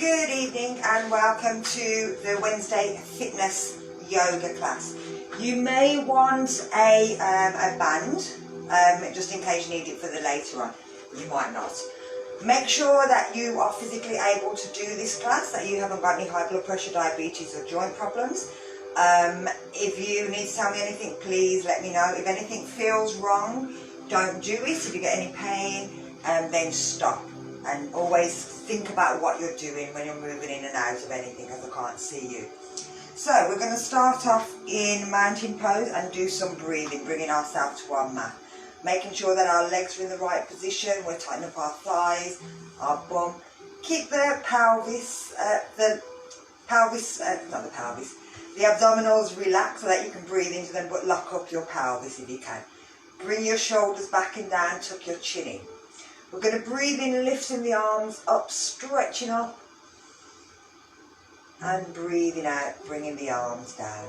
Good evening and welcome to the Wednesday fitness yoga class. You may want a band just in case you need it for the later on. You might not. Make sure that you are physically able to do this class, that you haven't got any high blood pressure, diabetes or joint problems. If you need to tell me anything, please let me know. If anything feels wrong, don't do it. If you get any pain, then stop. And always think about what you're doing when you're moving in and out of anything, as I can't see you. So we're going to start off in mountain pose and do some breathing, bringing ourselves to our mat. Making sure that our legs are in the right position, we're tightening up our thighs, our bum. Keep the abdominals relaxed so that you can breathe into them, but lock up your pelvis if you can. Bring your shoulders back and down, tuck your chin in. We're going to breathe in, lifting the arms up, stretching up, and breathing out, bringing the arms down.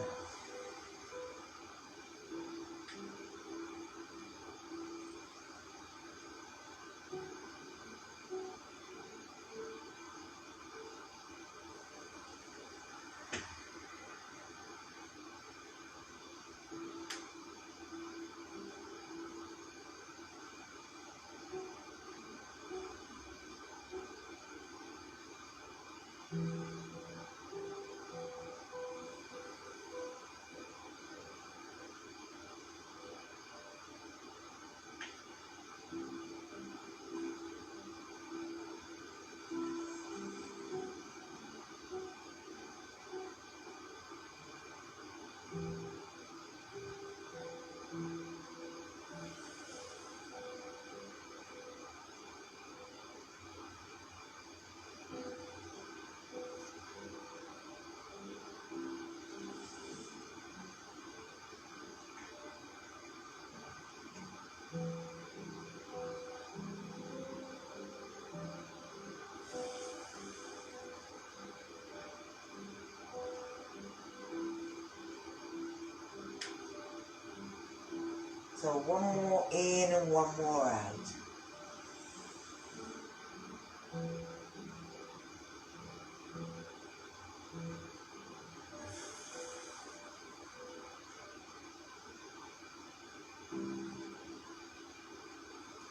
So one more in and one more out.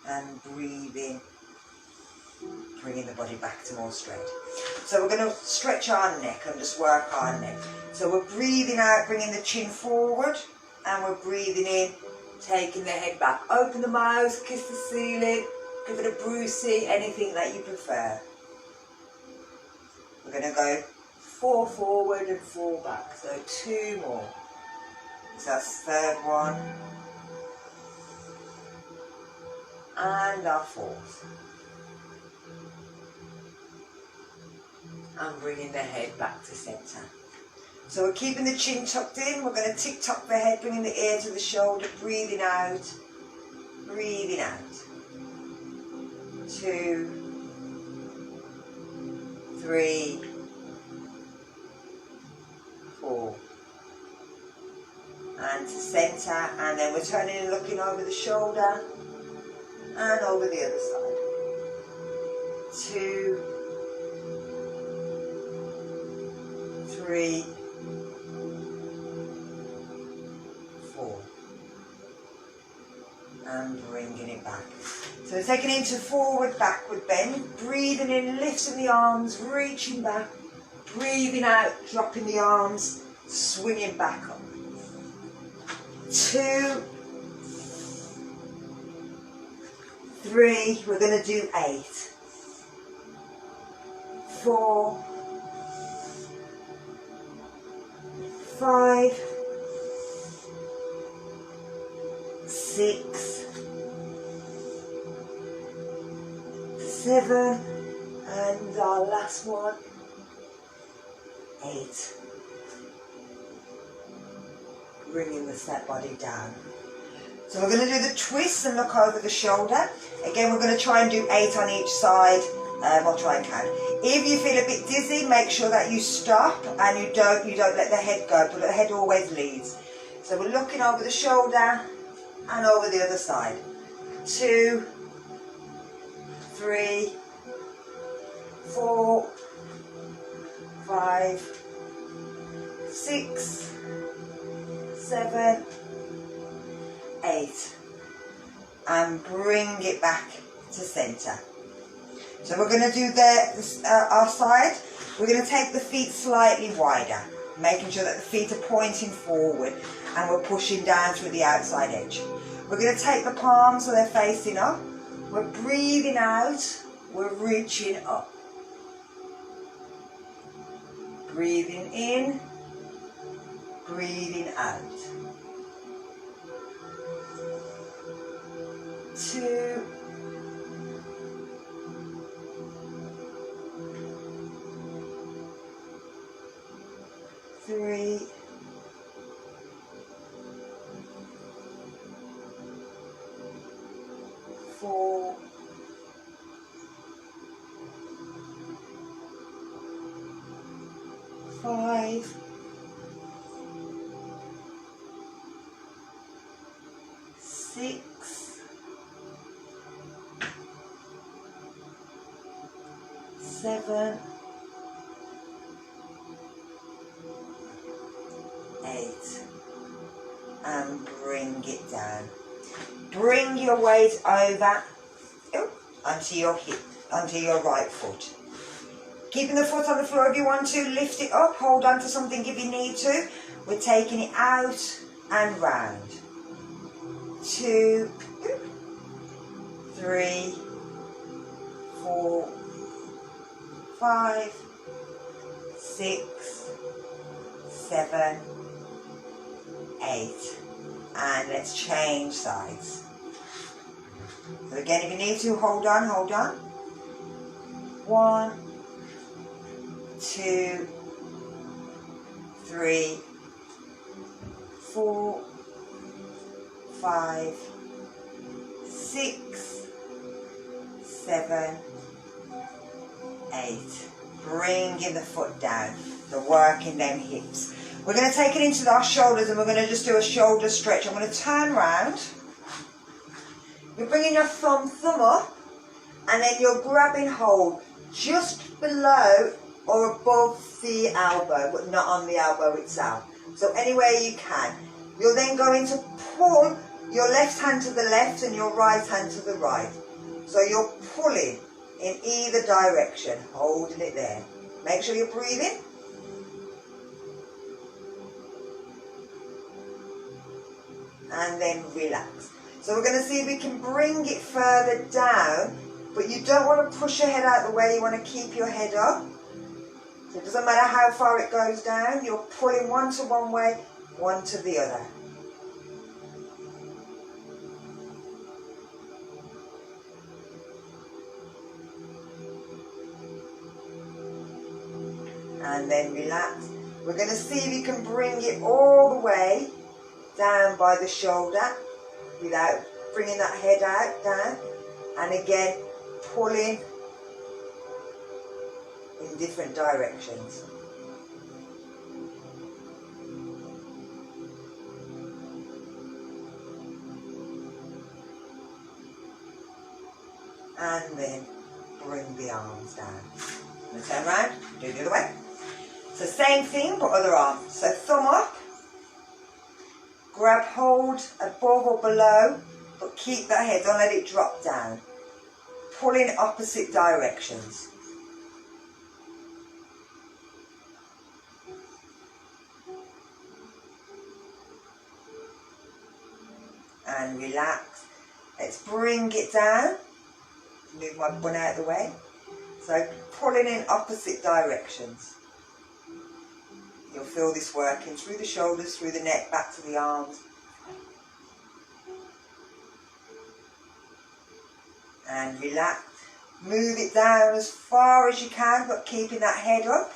And breathe in, bringing the body back to more straight. So we're going to stretch our neck and just work our neck. So we're breathing out, bringing the chin forward, and we're breathing in, taking the head back. Open the mouth, kiss the ceiling, give it a Brucey, anything that you prefer. We're going to go 4 forward and 4 back, so 2 more. So that's the third one. And our 4th. And bringing the head back to centre. So we're keeping the chin tucked in. We're going to tick-tock the head, bringing the ear to the shoulder, breathing out, breathing out. 2, 3, 4. And to centre, and then we're turning and looking over the shoulder and over the other side. 2, 3, 4. And bringing it back. So we're taking it into forward, backward bend. Breathing in, lifting the arms, reaching back. Breathing out, dropping the arms, swinging back up. 2, 3, we're going to do 8. 4, 5, 6, 7, and our last one, 8. Bringing the set body down. So we're going to do the twist and look over the shoulder. Again, we're going to try and do 8 on each side. I'll try and count. If you feel a bit dizzy, make sure that you stop and you don't let the head go, but the head always leads. So we're looking over the shoulder and over the other side. 2, 3, 4, 5, 6, 7, 8, and bring it back to centre. So we're going to do our side. We're going to take the feet slightly wider, making sure that the feet are pointing forward and we're pushing down through the outside edge. We're going to take the palms so they're facing up. We're breathing out, we're reaching up. Breathing in, breathing out. 2, 3, 4, 5, 6, 7, 8, and bring it down. Bring your weight over onto your hip, onto your right foot. Keeping the foot on the floor if you want to, lift it up, hold on to something if you need to. We're taking it out and round. 2, 3, 4, 5, 6, 7, 8. And let's change sides. So again, if you need to, hold on, hold on. 1, 2, 3, 4, 5, 6, 7, 8. Bringing the foot down. So working them hips. We're going to take it into our shoulders and we're going to just do a shoulder stretch. I'm going to turn round. You're bringing your thumb up, and then you're grabbing hold just below or above the elbow, but not on the elbow itself. So anywhere you can. You're then going to pull your left hand to the left and your right hand to the right. So you're pulling in either direction, holding it there. Make sure you're breathing. And then relax. So we're going to see if we can bring it further down, but you don't want to push your head out the way, you want to keep your head up. So it doesn't matter how far it goes down, you're pulling one to one way, one to the other. And then relax. We're going to see if you can bring it all the way down by the shoulder without bringing that head out, down. And again, pulling in different directions. And then bring the arms down. And turn around, do it the other way. So same thing, but other arm. So thumb up, grab hold above or below, but keep that head, don't let it drop down. Pull in opposite directions. And relax. Let's bring it down. Move my bun out of the way. So pulling in opposite directions. You'll feel this working through the shoulders, through the neck, back to the arms. And relax. Move it down as far as you can, but keeping that head up.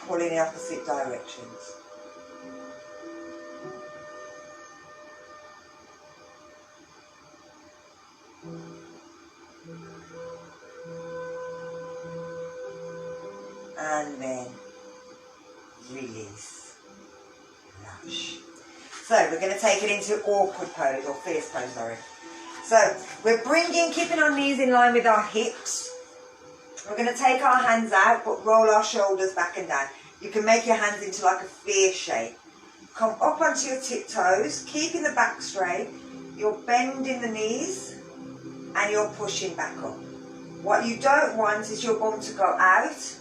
Pulling in opposite directions. And then release. Lush. So we're going to take it into awkward pose, or fierce pose, sorry. So we're keeping our knees in line with our hips. We're going to take our hands out, but roll our shoulders back and down. You can make your hands into like a fear shape. Come up onto your tiptoes, keeping the back straight. You're bending the knees and you're pushing back up. What you don't want is your bum to go out,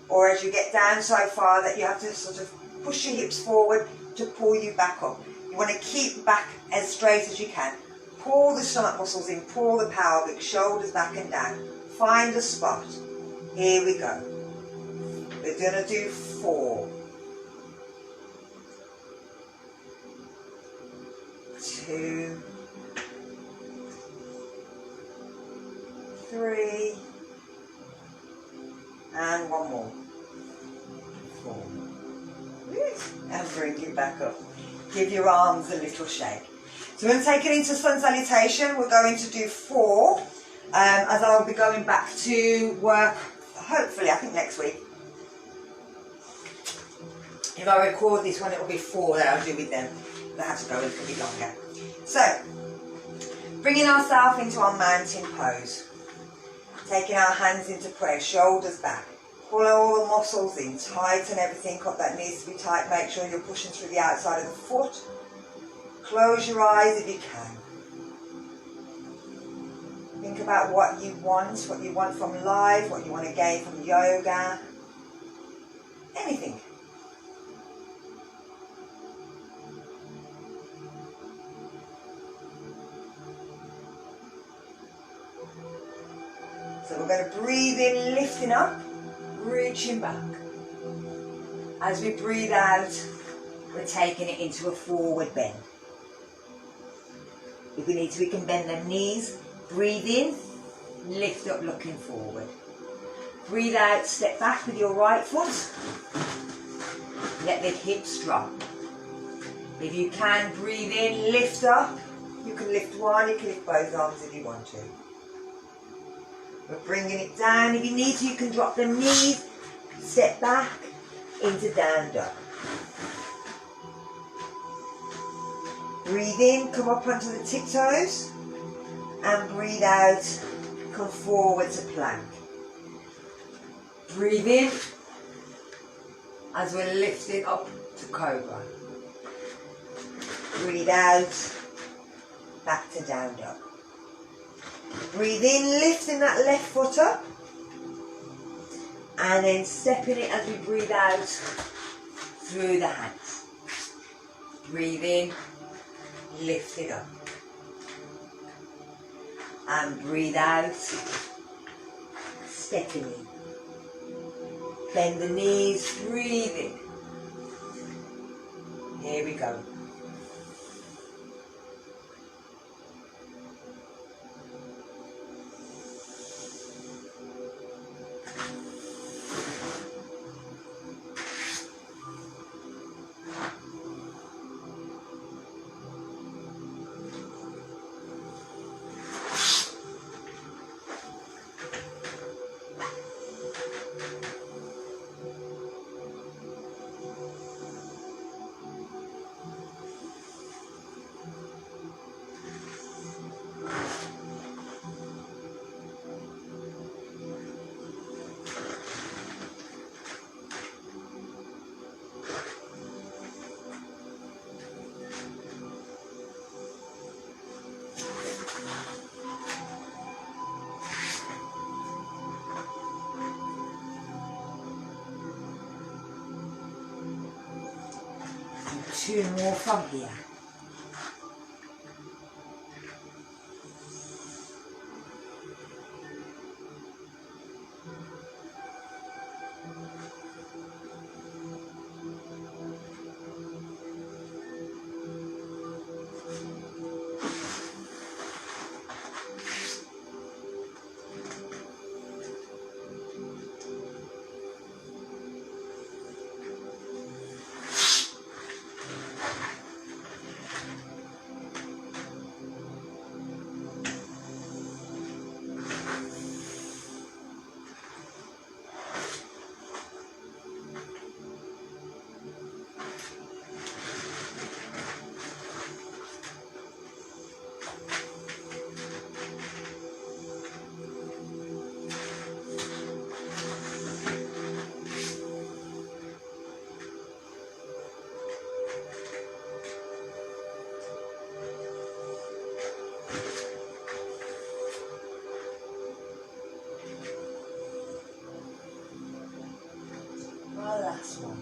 or as you get down so far that you have to sort of push your hips forward to pull you back up. You want to keep back as straight as you can. Pull the stomach muscles in, pull the pelvic, shoulders back and down. Find a spot. Here we go. We're going to do 4. 2, 3, and one more. 4. And bring it back up. Give your arms a little shake. So we're going to take it into sun salutation. We're going to do 4, as I'll be going back to work, hopefully, I think next week. If I record this one, it will be 4 that I'll do with them. I have to go a little bit longer. So, bringing ourselves into our mountain pose. Taking our hands into prayer, shoulders back. Pull all the muscles in, tighten everything up that needs to be tight. Make sure you're pushing through the outside of the foot. Close your eyes if you can. Think about what you want from life, what you want to gain from yoga. Anything. So we're going to breathe in, lifting up, reaching back. As we breathe out, we're taking it into a forward bend. If we need to, we can bend the knees. Breathe in, lift up, looking forward. Breathe out, step back with your right foot. Let the hips drop. If you can, breathe in, lift up. You can lift one, you can lift both arms if you want to. We're bringing it down. If you need to, you can drop the knees, step back into down dog. Breathe in, come up onto the tiptoes, and breathe out, come forward to plank. Breathe in as we're lifting up to cobra. Breathe out, back to down dog. Breathe in, lifting that left foot up, and then stepping it as we breathe out through the hands. Breathe in, lift it up, and breathe out, stepping in. Bend the knees, breathe in. Here we go. Two more from here. one.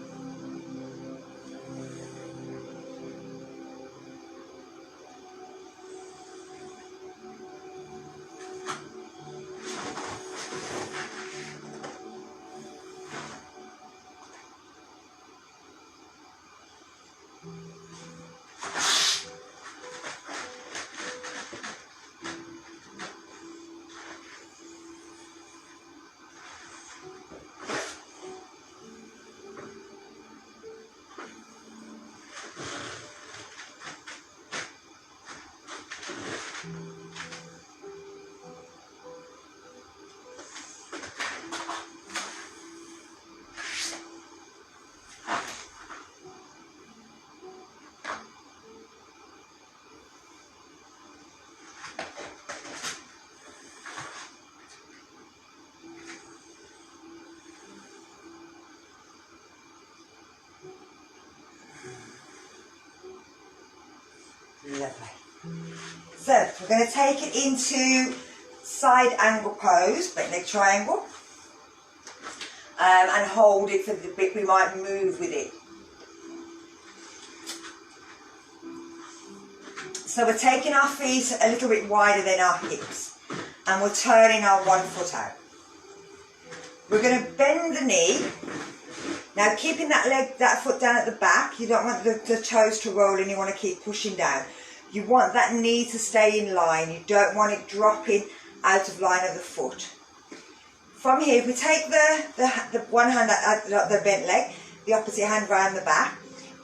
Lovely. So we're going to take it into side angle pose, back leg triangle, and hold it for the bit we might move with it. So we're taking our feet a little bit wider than our hips, and we're turning our one foot out. We're going to bend the knee. Now keeping that foot down at the back, you don't want the toes to roll and you want to keep pushing down. You want that knee to stay in line. You don't want it dropping out of line of the foot. From here, if we take the one hand at the bent leg, the opposite hand round the back,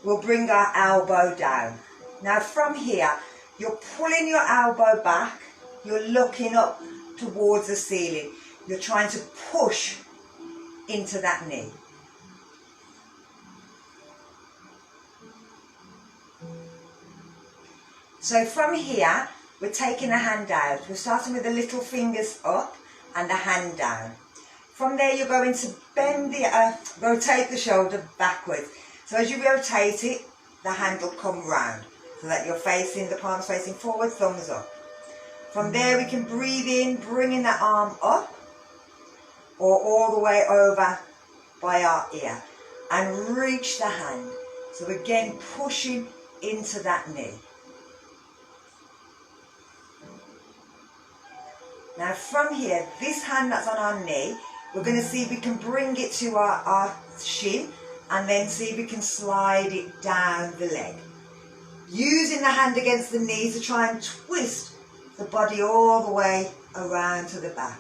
we'll bring our elbow down. Now from here, you're pulling your elbow back, you're looking up towards the ceiling. You're trying to push into that knee. So from here, we're taking the hand out. We're starting with the little fingers up and the hand down. From there, you're going to rotate the shoulder backwards. So as you rotate it, the hand will come round so that you're facing, the palms facing forward, thumbs up. From there, we can breathe in, bringing that arm up or all the way over by our ear and reach the hand. So again, pushing into that knee. Now from here, this hand that's on our knee, we're going to see if we can bring it to our shin and then see if we can slide it down the leg. Using the hand against the knee to try and twist the body all the way around to the back.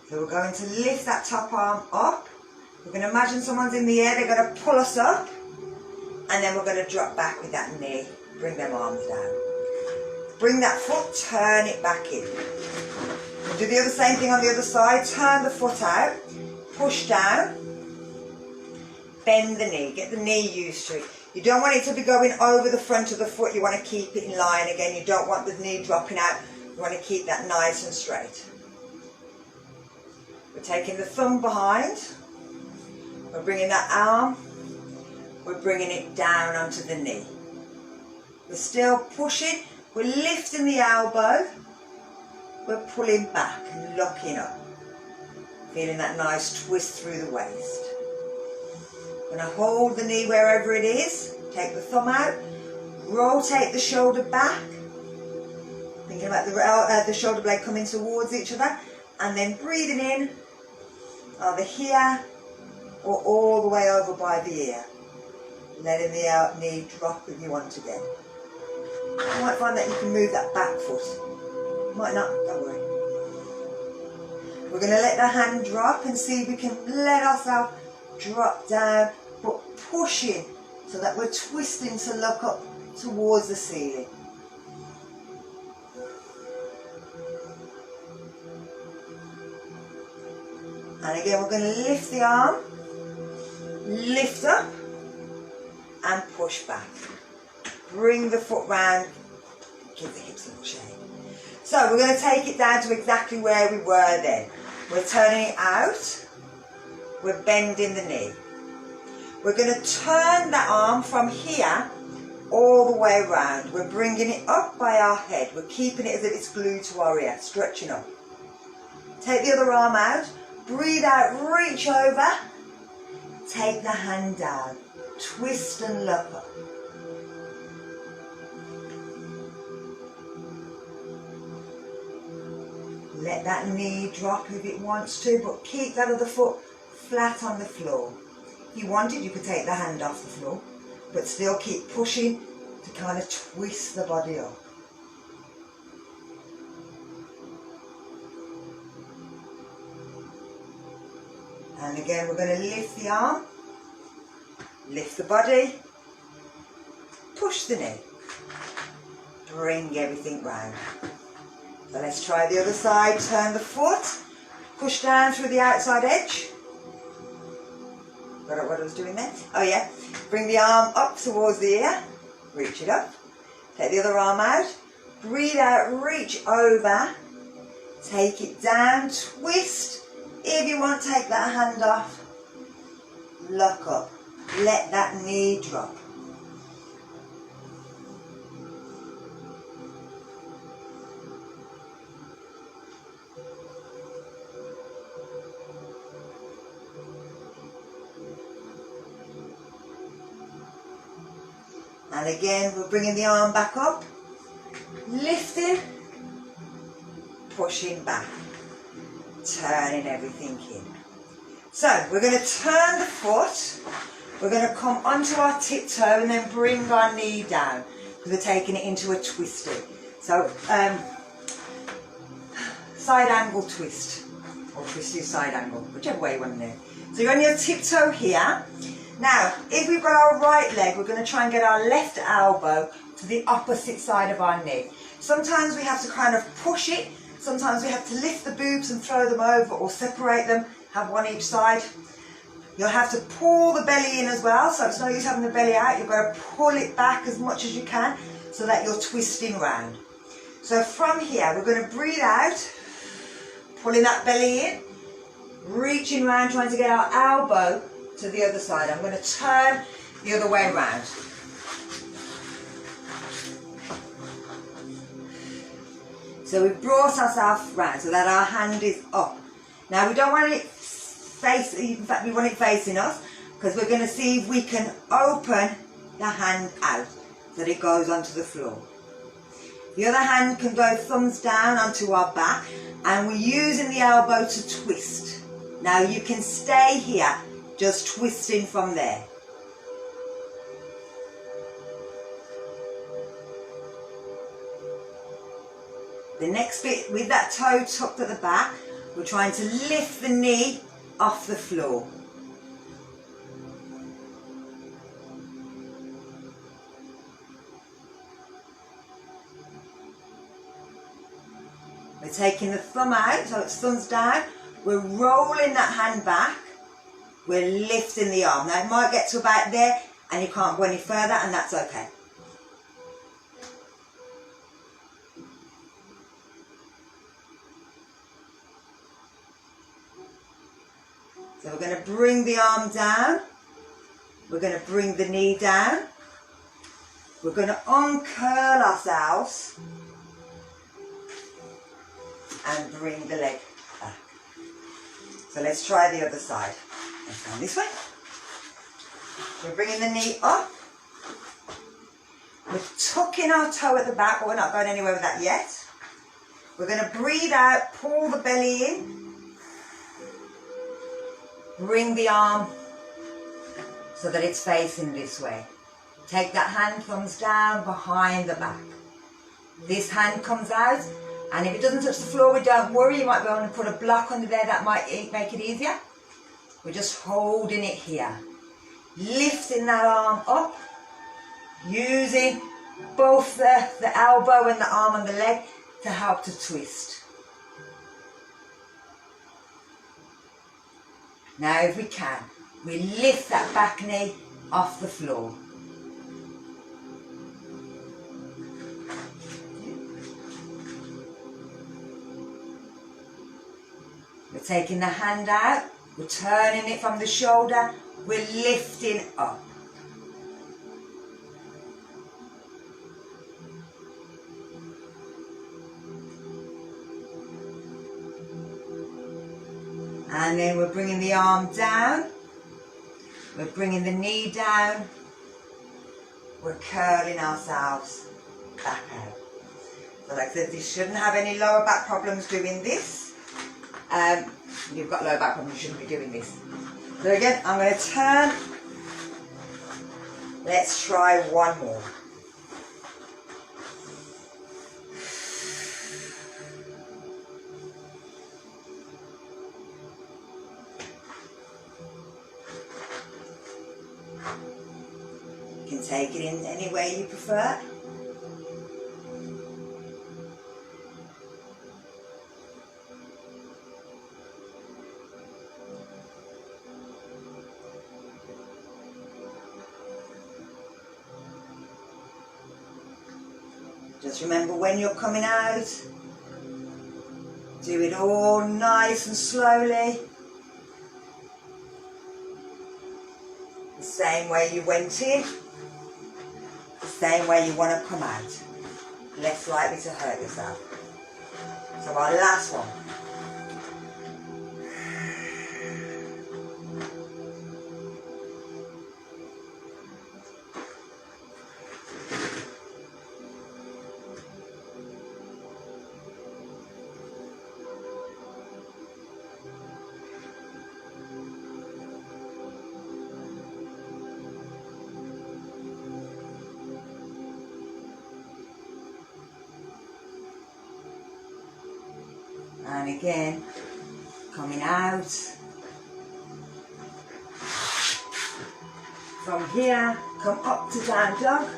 So we're going to lift that top arm up. We're going to imagine someone's in the air, they're going to pull us up, and then we're going to drop back with that knee, bring them arms down. Bring that foot, turn it back in. We'll do the other same thing on the other side, turn the foot out, push down, bend the knee, get the knee used to it. You don't want it to be going over the front of the foot, you want to keep it in line again, you don't want the knee dropping out, you want to keep that nice and straight. We're taking the thumb behind, we're bringing that arm, we're bringing it down onto the knee. We're still pushing, we're lifting the elbow, we're pulling back and locking up. Feeling that nice twist through the waist. We're going to hold the knee wherever it is, take the thumb out, rotate the shoulder back, thinking about the shoulder blade coming towards each other, and then breathing in, either here or all the way over by the ear. Letting the knee drop if you want again. You might find that you can move that back foot. You might not, don't worry. We're going to let the hand drop and see if we can let ourselves drop down, but pushing so that we're twisting to look up towards the ceiling. And again, we're going to lift the arm, lift up, and push back. Bring the foot round, give the hips a little shake. So we're going to take it down to exactly where we were then. We're turning it out, we're bending the knee. We're going to turn that arm from here all the way around. We're bringing it up by our head. We're keeping it as if it's glued to our ear, stretching up. Take the other arm out, breathe out, reach over, take the hand down, twist and look up. Let that knee drop if it wants to, but keep that other foot flat on the floor. If you wanted, you could take the hand off the floor, but still keep pushing to kind of twist the body up. And again, we're going to lift the arm, lift the body, push the knee, bring everything round. So let's try the other side. Turn the foot, push down through the outside edge. Got what I was doing there? Oh yeah. Bring the arm up towards the ear, reach it up. Take the other arm out, breathe out, reach over, take it down, twist. If you want, take that hand off, look up, let that knee drop. And again, we're bringing the arm back up, lifting, pushing back, turning everything in. So we're going to turn the foot, we're going to come onto our tiptoe and then bring our knee down because we're taking it into a twisting. So side angle twist, or twisty side angle, whichever way you want to do. So you're on your tiptoe here. Now, if we've got our right leg, we're going to try and get our left elbow to the opposite side of our knee. Sometimes we have to kind of push it. Sometimes we have to lift the boobs and throw them over or separate them, have one each side. You'll have to pull the belly in as well, so it's no use having the belly out. You've got to pull it back as much as you can so that you're twisting round. So from here, we're going to breathe out, pulling that belly in, reaching round, trying to get our elbow to the other side. I'm going to turn the other way around. So we've brought ourselves round so that our hand is up. Now we don't want it facing, in fact we want it facing us, because we're going to see if we can open the hand out so that it goes onto the floor. The other hand can go thumbs down onto our back, and we're using the elbow to twist. Now you can stay here, just twisting from there. The next bit, with that toe tucked at the back, we're trying to lift the knee off the floor. We're taking the thumb out, so it's thumbs down. We're rolling that hand back. We're lifting the arm. Now it might get to about there and you can't go any further, and that's okay. So we're going to bring the arm down. We're going to bring the knee down. We're going to uncurl ourselves and bring the leg back. So let's try the other side. Let's go this way. We're bringing the knee up. We're tucking our toe at the back, but we're not going anywhere with that yet. We're going to breathe out, pull the belly in. Bring the arm so that it's facing this way. Take that hand, thumbs down, behind the back. This hand comes out, and if it doesn't touch the floor, we don't worry. You might be able to put a block under there, that might make it easier. We're just holding it here. Lifting that arm up, using both the elbow and the arm and the leg to help to twist. Now if we can, we lift that back knee off the floor. We're taking the hand out, we're turning it from the shoulder, we're lifting up. And then we're bringing the arm down. We're bringing the knee down. We're curling ourselves back out. So like I said, you shouldn't have any lower back problems doing this. You've got lower back problems, you shouldn't be doing this. So again, I'm going to turn. Let's try one more. You can take it in any way you prefer. Just remember when you're coming out, do it all nice and slowly. The same way you went in, the same way you want to come out. Less likely to hurt yourself. So our last one. And again, coming out. From here, come up to down dog.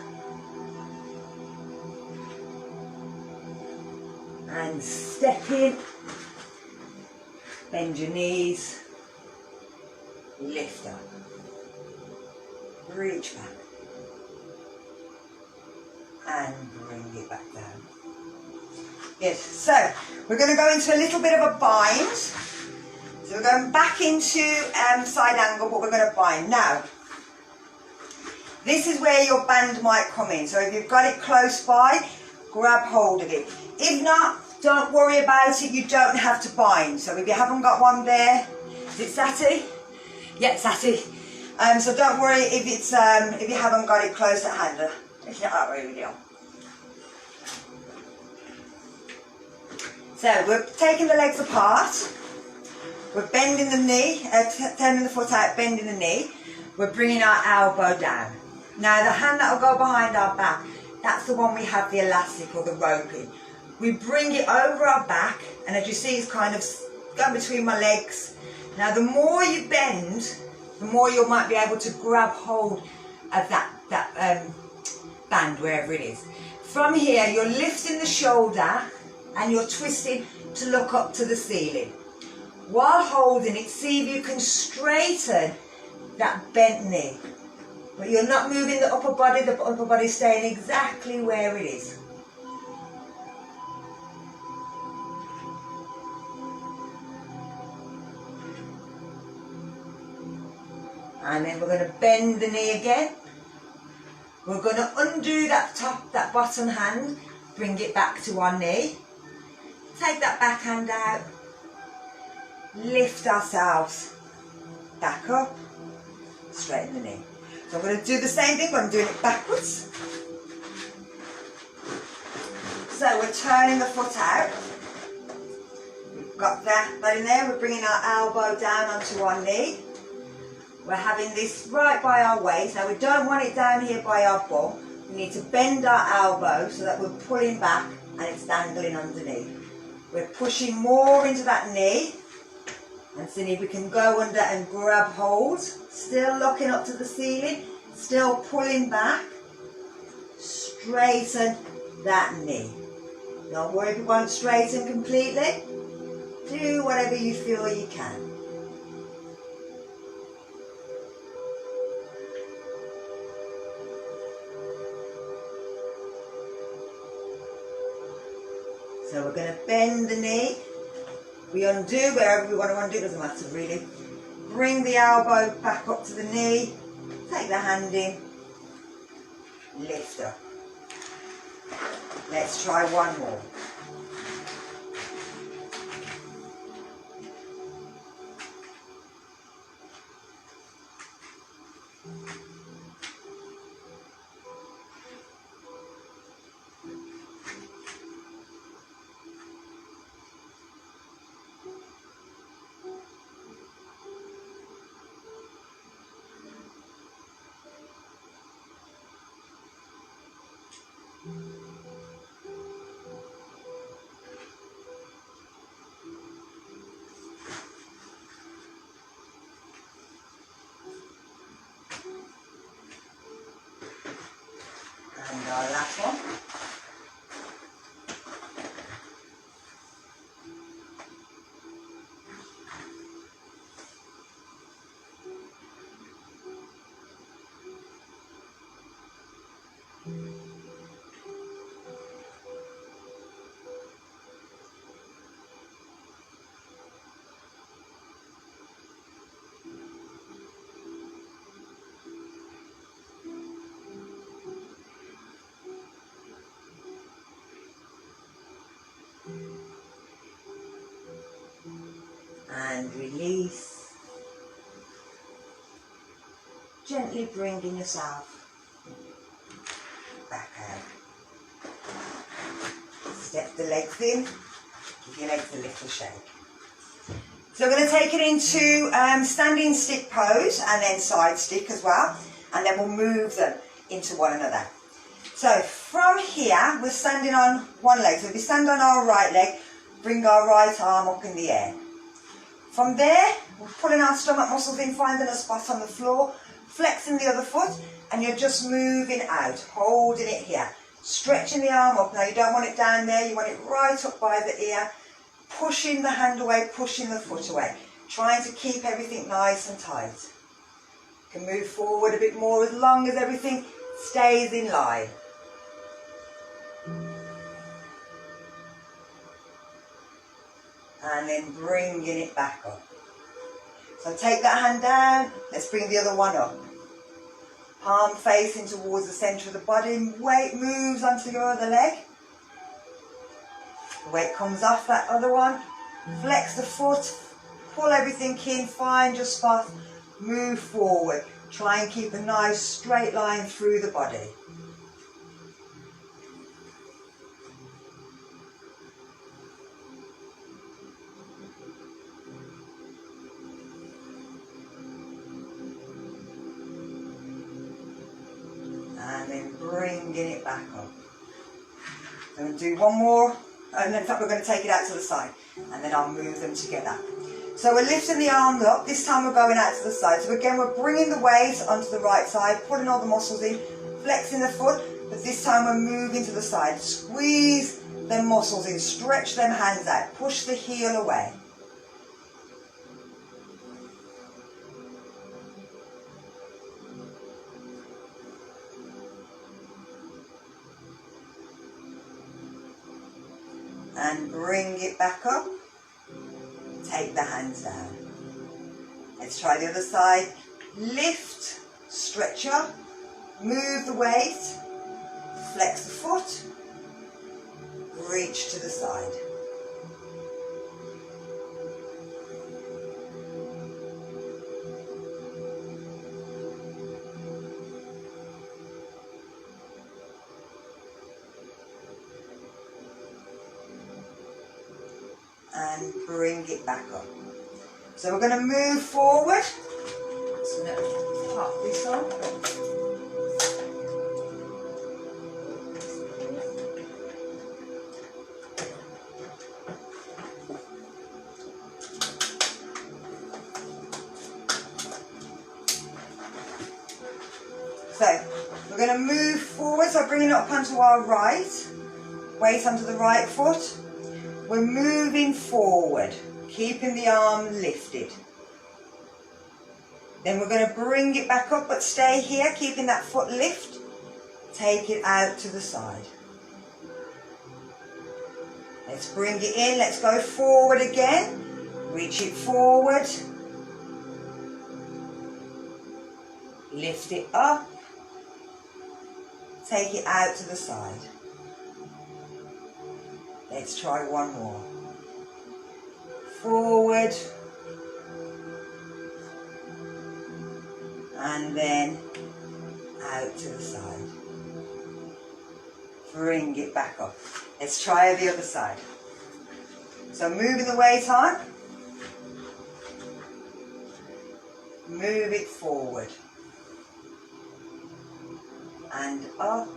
And step in. Bend your knees. Lift up. Reach back. And bring it back down. Good. So we're going to go into a little bit of a bind. So we're going back into side angle, but we're going to bind. Now, this is where your band might come in. So if you've got it close by, grab hold of it. If not, don't worry about it. You don't have to bind. So if you haven't got one there, is it Sati? Yeah, Sati. So don't worry if it's if you haven't got it close at hand. It's not that really deal. So we're taking the legs apart, we're bending the knee, turning the foot out, bending the knee, we're bringing our elbow down. Now the hand that will go behind our back, that's the one we have the elastic or the rope in. We bring it over our back, and as you see it's kind of going between my legs. Now the more you bend, the more you might be able to grab hold of that band, wherever it is. From here you're lifting the shoulder, and you're twisting to look up to the ceiling. While holding it, see if you can straighten that bent knee. But you're not moving the upper body staying exactly where it is. And then we're going to bend the knee again. We're going to undo that bottom hand, bring it back to our knee. Take that backhand out, lift ourselves back up, straighten the knee. So I'm going to do the same thing, but I'm doing it backwards. So we're turning the foot out. We've got that in there. We're bringing our elbow down onto our knee. We're having this right by our waist. Now we don't want it down here by our bum. We need to bend our elbow so that we're pulling back and it's dangling underneath. We're pushing more into that knee, and seeing if we can go under and grab hold. Still looking up to the ceiling, still pulling back. Straighten that knee. Don't worry if it won't straighten completely. Do whatever you feel you can. So we're going to bend the knee. We undo wherever we want to undo, doesn't matter really. Bring the elbow back up to the knee. Take the hand in. Lift up. Let's try one more. And our last one. And release. Gently bringing yourself back out. Step the legs in. Give your legs a little shake. So we're going to take it into standing stick pose and then side stick as well. And then we'll move them into one another. So from here, we're standing on one leg. So if we stand on our right leg, bring our right arm up in the air. From there, we're pulling our stomach muscles in, finding a spot on the floor, flexing the other foot, and you're just moving out, holding it here. Stretching the arm up. Now you don't want it down there, you want it right up by the ear. Pushing the hand away, pushing the foot away. Trying to keep everything nice and tight. You can move forward a bit more as long as everything stays in line. And then bringing it back up. So take that hand down, let's bring the other one up. Palm facing towards the centre of the body, weight moves onto your other leg. The weight comes off that other one, flex the foot, pull everything in, find your spot, move forward. Try and keep a nice straight line through the body. And then bringing it back up. I'm going to do one more, and in fact we're going to take it out to the side, and then I'll move them together. So we're lifting the arms up, this time we're going out to the side. So again we're bringing the weight onto the right side, pulling all the muscles in, flexing the foot, but this time we're moving to the side. Squeeze them muscles in, stretch them hands out, push the heel away. And bring it back up. Take the hands down. Let's try the other side. Lift, stretch up, move the weight, flex the foot, reach to the side. And bring it back up. So we're going to move forward. So now pop this on. So we're going to move forward. So bringing it up onto our right. Weight onto the right foot. We're moving forward, keeping the arm lifted. Then we're going to bring it back up, but stay here, keeping that foot lift. Take it out to the side. Let's bring it in, let's go forward again. Reach it forward. Lift it up. Take it out to the side. Let's try one more. Forward. and then out to the side. Bring it back up. Let's try the other side. So moving the weight on, move it forward and up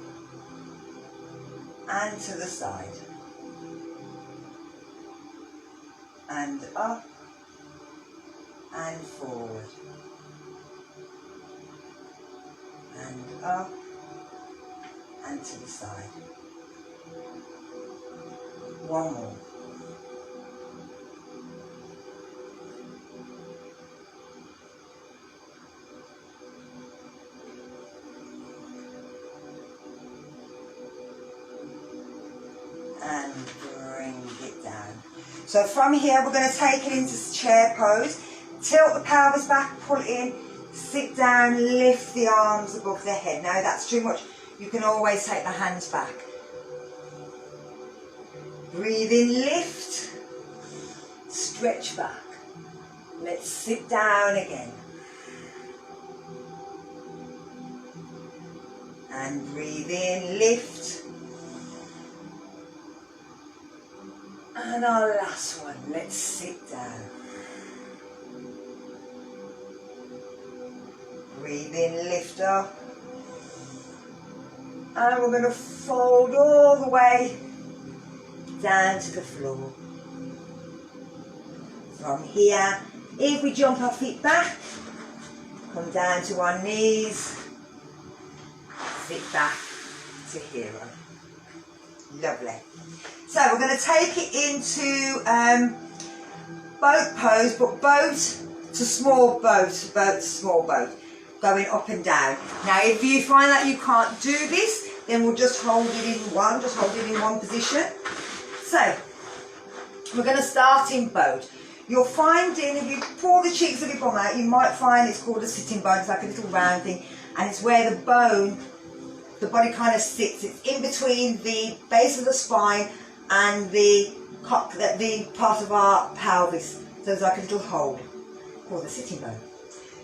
and to the side and up and forward and up and to the side. One more. And bring it down. So from here we're going to take it into chair pose. Tilt the pelvis back, pull it in, sit down, lift the arms above the head. Now that's too much. You can always take the hands back. Breathe in, lift, stretch back. Let's sit down again. And breathe in, lift. And our last one, let's sit down. Breathe in, lift up. And we're going to fold all the way down to the floor. From here, if we jump our feet back, come down to our knees, sit back to hero. Lovely. So we're going to take it into boat pose, but boat to small boat, boat to small boat, going up and down. Now if you find that you can't do this, then we'll just hold it in one, position. So we're going to start in boat. You're finding, if you pull the cheeks of your bum out, you might find it's called a sitting bone. It's like a little round thing, and it's where the bone, the body kind of sits. It's in between the base of the spine and the part of our pelvis. So it's like a little hole called the sitting bone.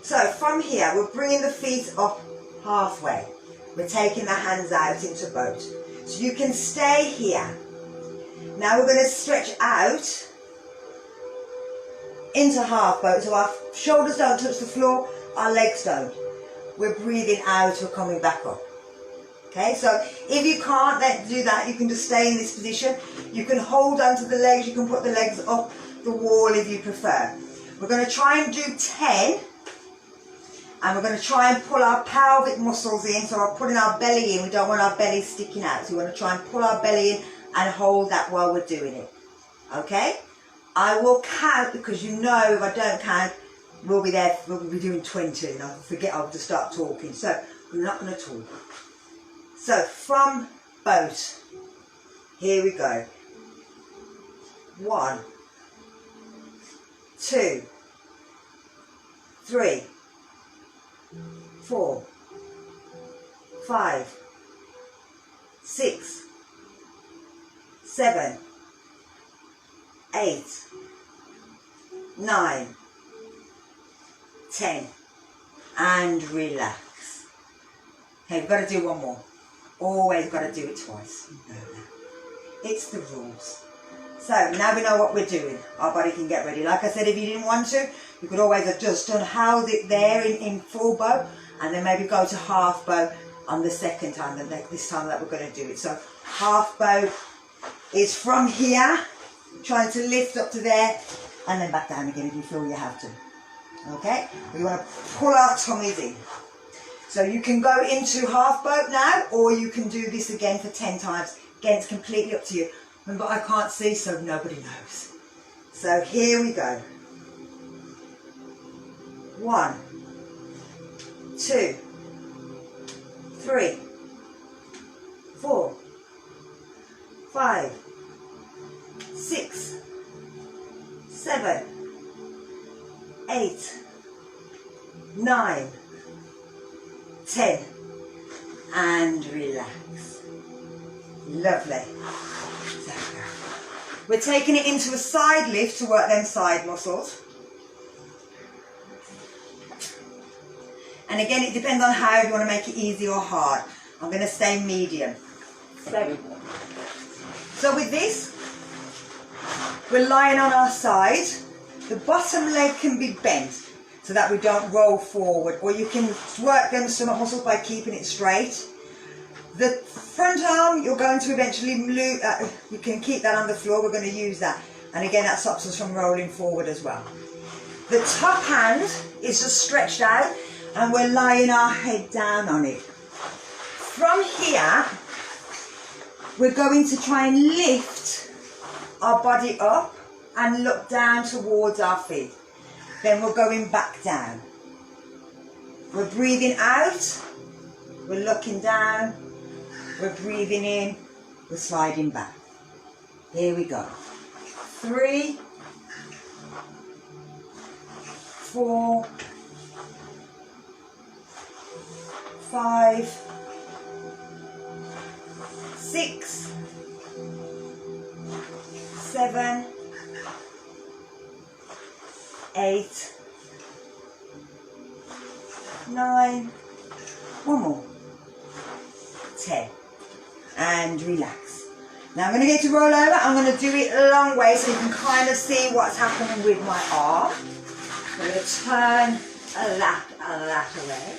So from here, we're bringing the feet up halfway. We're taking the hands out into boat. So you can stay here. Now we're going to stretch out into half boat. So our shoulders don't touch the floor, our legs don't. We're breathing out, we're coming back up. Okay, so if you can't do that, you can just stay in this position. You can hold onto the legs, you can put the legs up the wall if you prefer. We're going to try and do 10. And we're going to try and pull our pelvic muscles in. So we're putting our belly in. We don't want our belly sticking out. So we want to try and pull our belly in and hold that while we're doing it. Okay? I will count, because you know if I don't count, we'll be doing 20. And I'll forget, I'll just start talking. So we're not going to talk. So from boat, here we go. 1, 2, 3, 4, 5, 6, 7, 8, 9, 10, and relax. Okay, we've got to do one more. Always got to do it twice. You know that. It's the rules. So now we know what we're doing. Our body can get ready. Like I said, if you didn't want to, you could always have just hold it there in full bow, and then maybe go to half bow on the second time, this time that we're going to do it. So half bow is from here, trying to lift up to there, and then back down again if you feel you have to. Okay? We want to pull our tummies in. So you can go into half boat now, or you can do this again for 10 times. Again, it's completely up to you. Remember, I can't see, so nobody knows. So here we go. 1, 2, 3, 4, 5, 6, 7, 8, 9, 10, and relax. Lovely. So, we're taking it into a side lift to work them side muscles. And again, it depends on how you want to make it easy or hard. I'm going to stay medium. So with this, we're lying on our side. The bottom leg can be bent so that we don't roll forward, or you can work them stomach muscles by keeping it straight. The front arm, you're going to eventually you can keep that on the floor. We're going to use that. And again, that stops us from rolling forward as well. The top hand is just stretched out and we're lying our head down on it. From here, we're going to try and lift our body up and look down towards our feet. Then we're going back down. We're breathing out, we're looking down, we're breathing in, we're sliding back. Here we go. 3, 4, 5, 6, 7, 8, 9, one more, 10, and relax. Now I'm going to get to roll over. I'm going to do it a long way so you can kind of see what's happening with my arm. I'm going to turn a that away.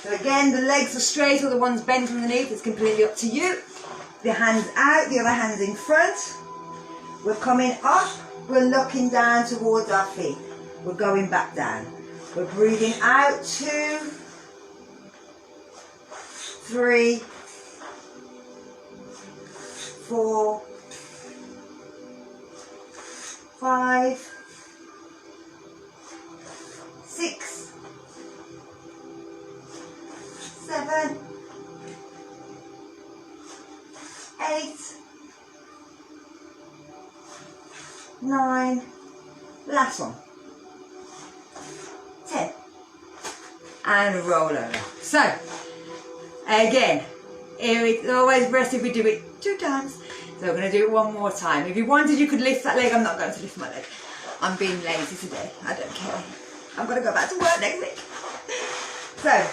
So again, the legs are straight or the one's bent underneath. It's completely up to you. The hand's out, the other hand's in front. We're coming up. We're looking down towards our feet. We're going back down. We're breathing out. 2, 3, 4, 5, 6, 7, 8, 9, last one, 10, and roll over. So again, it's always best if we do it 2 times. So we're going to do it one more time. If you wanted, you could lift that leg. I'm not going to lift my leg. I'm being lazy today. I don't care. I'm going to go back to work next week. So,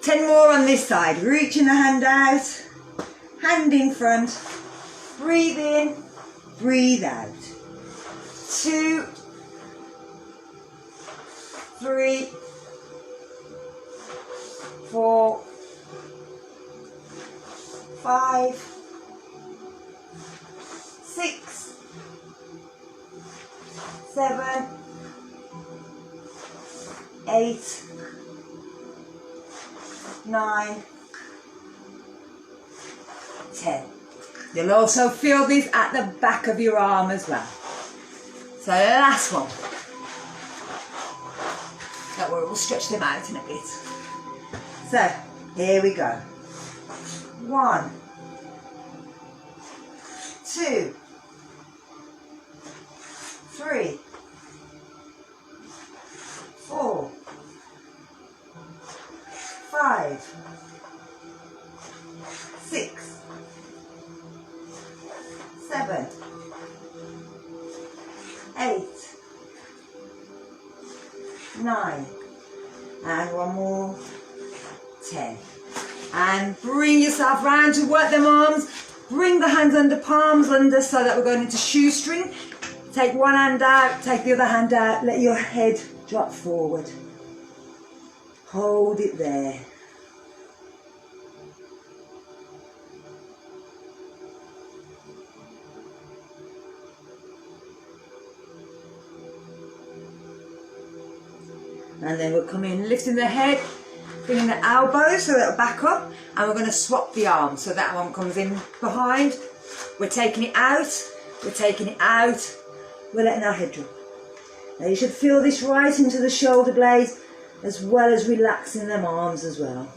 10 more on this side. Reaching the hand out. Hand in front. Breathe in. Breathe out. 2, 3, 4, 5, 6, 7, 8, 9, 10. You'll also feel this at the back of your arm as well. So the last one. Don't worry, we'll stretch them out in a bit. So here we go. 1, 2, 3, 4, 5, 6, 7, 8, 9, and one more, 10. And bring yourself round to work them arms. Bring the hands under, palms under, so that we're going into shoestring. Take one hand out, take the other hand out, let your head drop forward. Hold it there. And then we're coming, lifting the head, bringing the elbows so that'll back up, and we're going to swap the arms. So that one comes in behind. We're taking it out, we're taking it out, we're letting our head drop. Now you should feel this right into the shoulder blades, as well as relaxing them arms as well.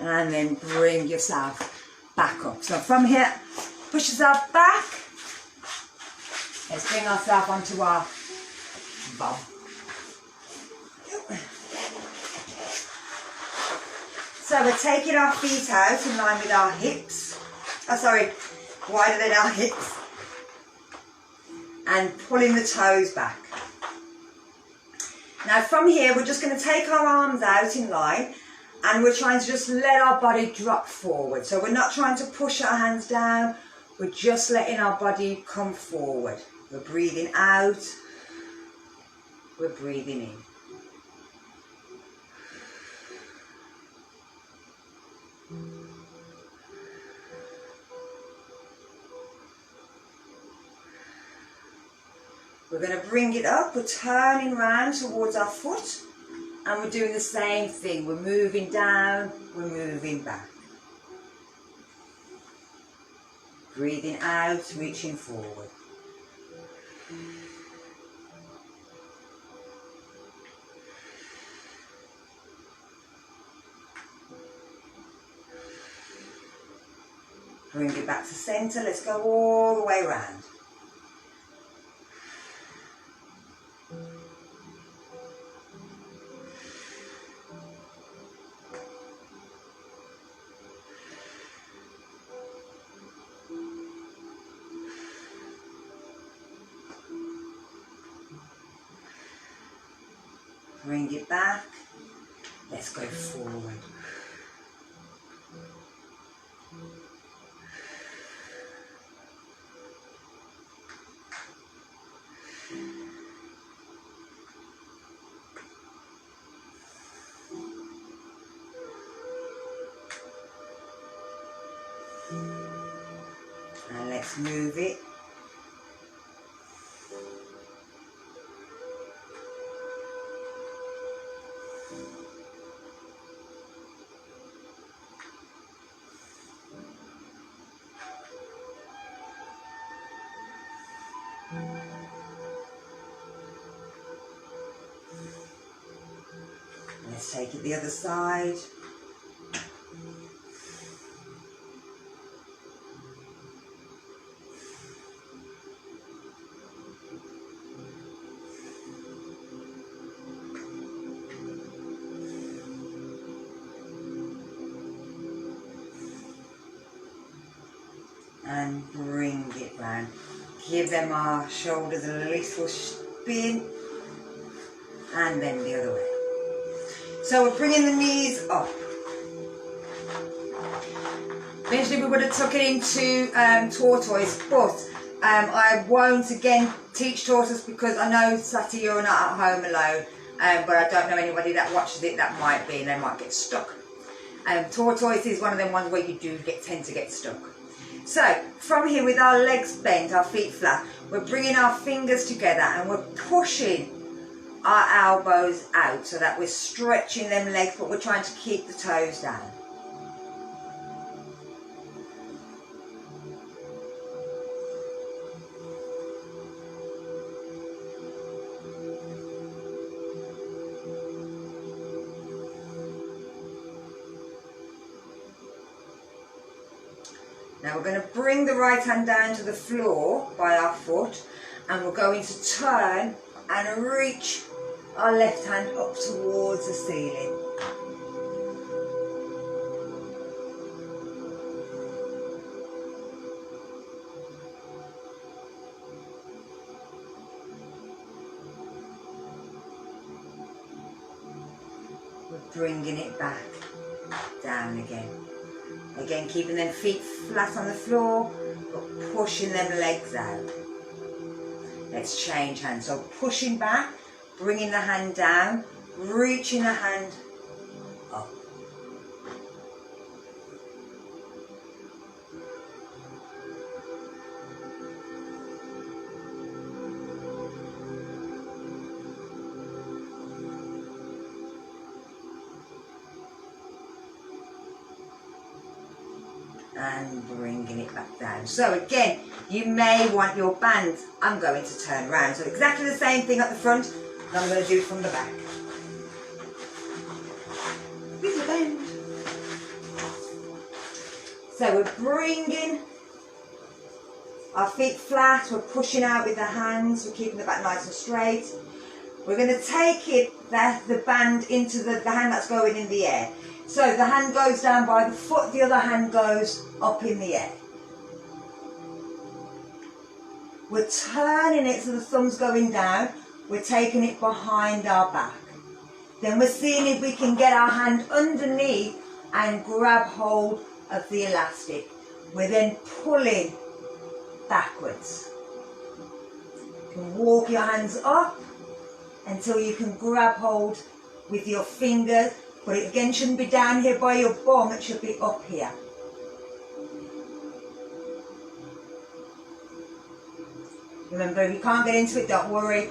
And then bring yourself back up. So from here, push yourself back. Let's bring ourselves onto our bob. So we're taking our feet out in line with our hips. Oh, sorry, wider than our hips. And pulling the toes back. Now from here, we're just going to take our arms out in line and we're trying to just let our body drop forward. So we're not trying to push our hands down, we're just letting our body come forward. We're breathing out, we're breathing in. We're going to bring it up, we're turning round towards our foot and we're doing the same thing. We're moving down, we're moving back. Breathing out, reaching forward. Bring it back to centre, let's go all the way around. Bring it back, let's go forward. And let's move it. Let's take it the other side. And bring it round. Give them our shoulders a little spin and then the other way. So we're bringing the knees up. Eventually we would have took it into tortoise, but I won't again teach tortoise because I know Sati you're not at home alone, but I don't know anybody that watches it that might be and they might get stuck. Tortoise is one of them ones where you do tend to get stuck. So from here with our legs bent, our feet flat, we're bringing our fingers together and we're pushing our elbows out so that we're stretching them legs, but we're trying to keep the toes down. Now we're going to bring the right hand down to the floor by our foot and we're going to turn and reach our left hand up towards the ceiling. We're bringing it back down again. Again, keeping them feet flat on the floor, but pushing them legs out. Let's change hands. So pushing back, bringing the hand down, reaching the hand up. And bringing it back down. So again, you may want your band. I'm going to turn around. So exactly the same thing at the front, and I'm going to do it from the back. With your band. So we're bringing our feet flat, we're pushing out with the hands, we're keeping the back nice and straight. We're going to take the band into the hand that's going in the air. So the hand goes down by the foot, the other hand goes up in the air. We're turning it so the thumb's going down, we're taking it behind our back. Then we're seeing if we can get our hand underneath and grab hold of the elastic. We're then pulling backwards. You can walk your hands up until you can grab hold with your fingers, but it again shouldn't be down here by your bum, it should be up here. Remember, if you can't get into it, don't worry,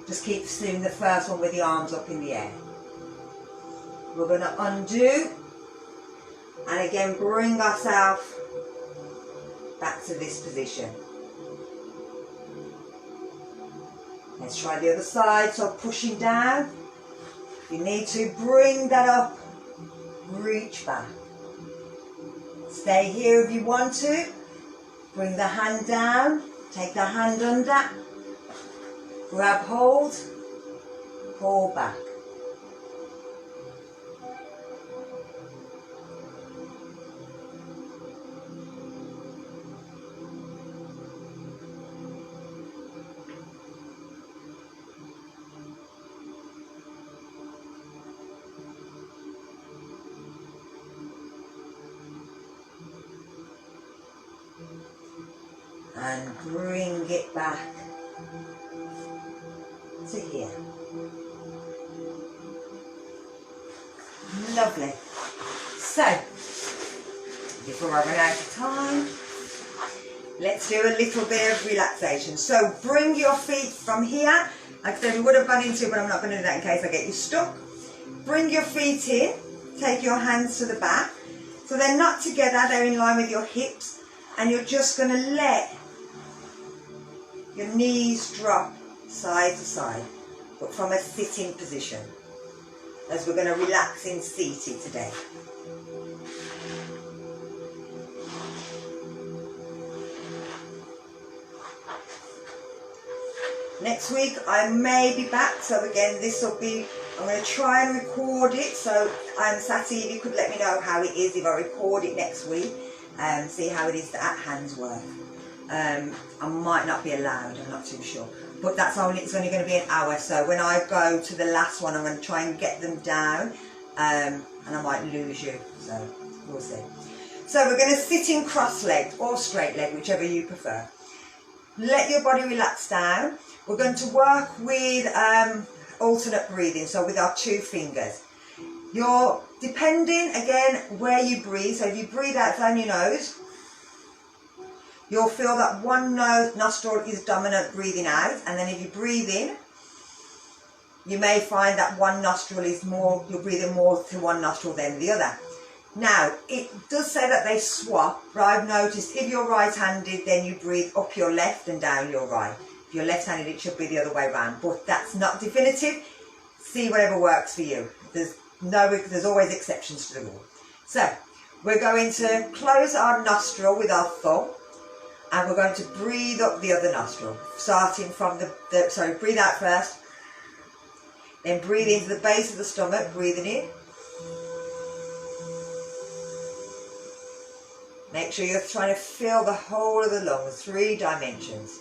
just keep doing the first one with the arms up in the air. We're going to undo and again bring ourselves back to this position. Let's try the other side, so pushing down. If you need to, bring that up, reach back. Stay here if you want to. Bring the hand down, take the hand under, grab hold, pull back. And bring it back to here. Lovely. So, before I run out of time, let's do a little bit of relaxation. So bring your feet from here. Like I said, we would have gone into it, but I'm not going to do that in case I get you stuck. Bring your feet in. Take your hands to the back. So they're not together, they're in line with your hips. And you're just going to let your knees drop side to side, but from a sitting position, as we're going to relax in seated today. Next week I may be back, so again this will be, I'm going to try and record it, so Sati, if you could let me know how it is if I record it next week, and see how it is at Handsworth. I might not be allowed, I'm not too sure, but it's only going to be an hour, so when I go to the last one I'm going to try and get them down, and I might lose you, so we'll see. So we're going to sit in cross-legged or straight-legged, whichever you prefer. Let your body relax down. We're going to work with alternate breathing, so with our 2 fingers. You're depending again where you breathe, so if you breathe out down your nose, you'll feel that one nostril is dominant breathing out, and then if you breathe in, you may find that one nostril is more, you're breathing more through one nostril than the other. Now, it does say that they swap, but I've noticed if you're right-handed, then you breathe up your left and down your right. If you're left-handed, it should be the other way around, but that's not definitive. See whatever works for you. There's always exceptions to the rule. So, we're going to close our nostril with our thumb, and we're going to breathe up the other nostril, starting from breathe out first, then breathe into the base of the stomach, breathing in. Make sure you're trying to fill the whole of the lung, 3 dimensions.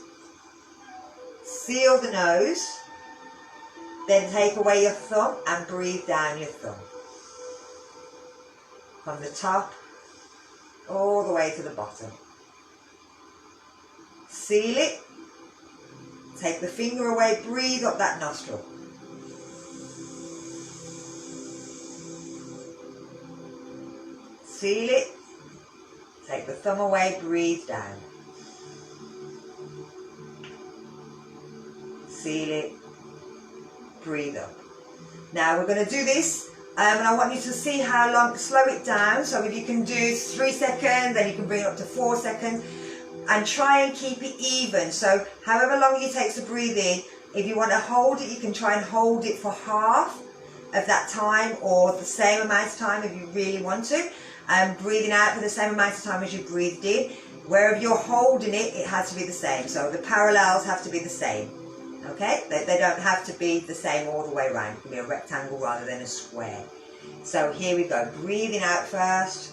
Seal the nose, then take away your thumb and breathe down your thumb. From the top, all the way to the bottom. Seal it, take the finger away, breathe up that nostril. Seal it, take the thumb away, breathe down. Seal it, breathe up. Now we're going to do this, and I want you to see how long, slow it down, so if you can do 3 seconds, then you can bring it up to 4 seconds, and try and keep it even. So however long it takes to breathe in, if you want to hold it, you can try and hold it for half of that time, or the same amount of time if you really want to. Breathing out for the same amount of time as you breathed in. Wherever you're holding it, it has to be the same. So the parallels have to be the same. Okay? They don't have to be the same all the way around. It can be a rectangle rather than a square. So here we go. Breathing out first.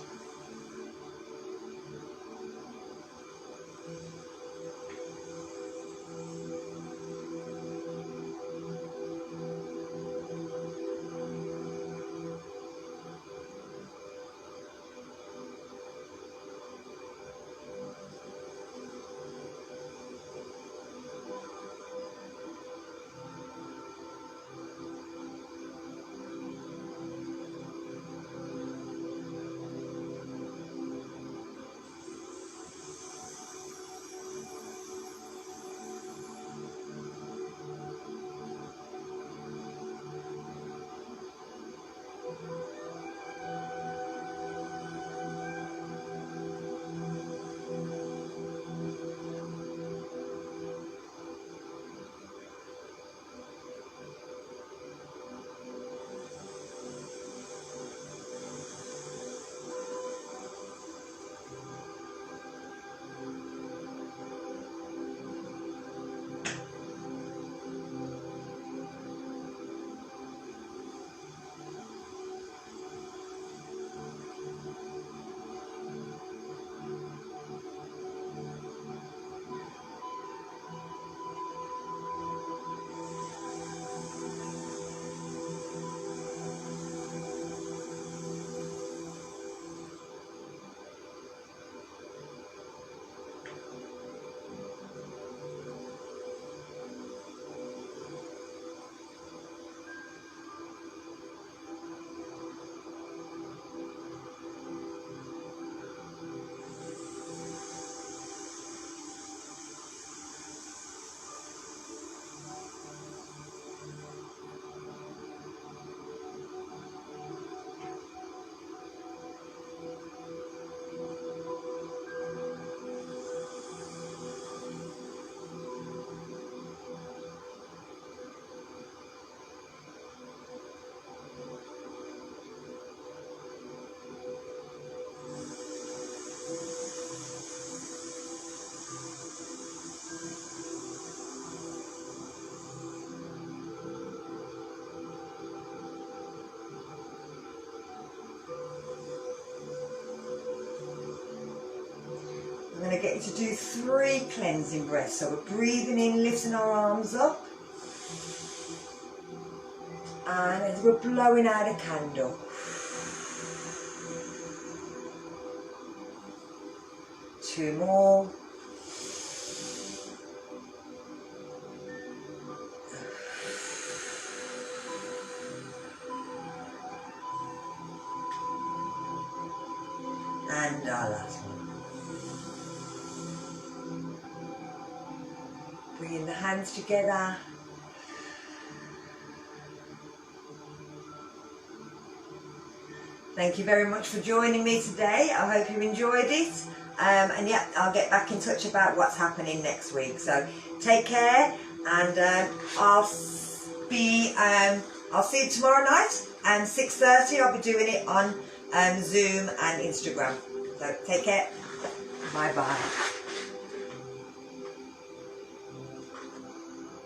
I'm going to get you to do 3 cleansing breaths. So we're breathing in, lifting our arms up. And as we're blowing out a candle. Two more. And our last one. Bringing the hands together. Thank you very much for joining me today. I hope you enjoyed it. And yeah, I'll get back in touch about what's happening next week. So take care, and I'll see you tomorrow night and 6:30. I'll be doing it on Zoom and Instagram. So take care. Bye bye.